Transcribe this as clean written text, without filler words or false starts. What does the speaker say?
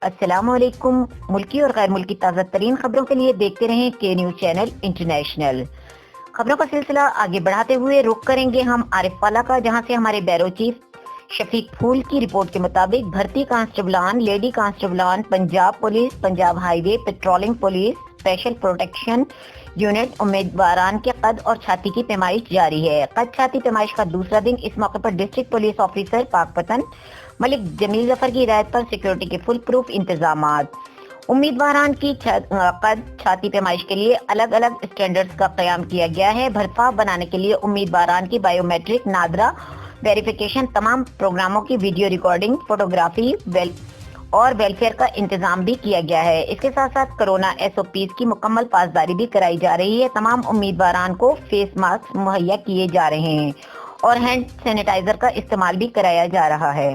السلام علیکم۔ ملکی اور غیر ملکی تازہ ترین خبروں کے لیے دیکھتے رہیں کے نیوز چینل انٹرنیشنل۔ خبروں کا سلسلہ آگے بڑھاتے ہوئے رخ کریں گے ہم عارف والا کا، جہاں سے ہمارے بیورو چیف شفیق پھول کی رپورٹ کے مطابق بھرتی کانسٹیبلان، لیڈی کانسٹیبلان، Punjab police, Punjab highway patrolling police, special protection unit امیدواران کے قد اور چھاتی کی پیمائش جاری ہے۔ قد چھاتی پیمائش کا دوسرا دن، اس موقع پر ڈسٹرکٹ پولیس آفیسر پاک پتن ملک جمیل ظفر کی ہدایت پر سیکورٹی کے فل پروف انتظامات۔ امیدواران کی قد چھاتی پیمائش کے لیے الگ الگ اسٹینڈرڈز کا قیام کیا گیا ہے۔ بھرپا بنانے کے لیے امیدواران کی بائیو میٹرک نادرا ویریفیکیشن، تمام پروگراموں کی ویڈیو ریکارڈنگ، فوٹوگرافی اور ویلفیئر کا انتظام بھی کیا گیا ہے۔ اس کے ساتھ ساتھ کرونا ایس او پیز کی مکمل پاسداری بھی کرائی جا رہی ہے۔ تمام امیدواران کو فیس ماسک مہیا کیے جا رہے ہیں اور ہینڈ سینیٹائزر کا استعمال بھی کرایا جا رہا ہے۔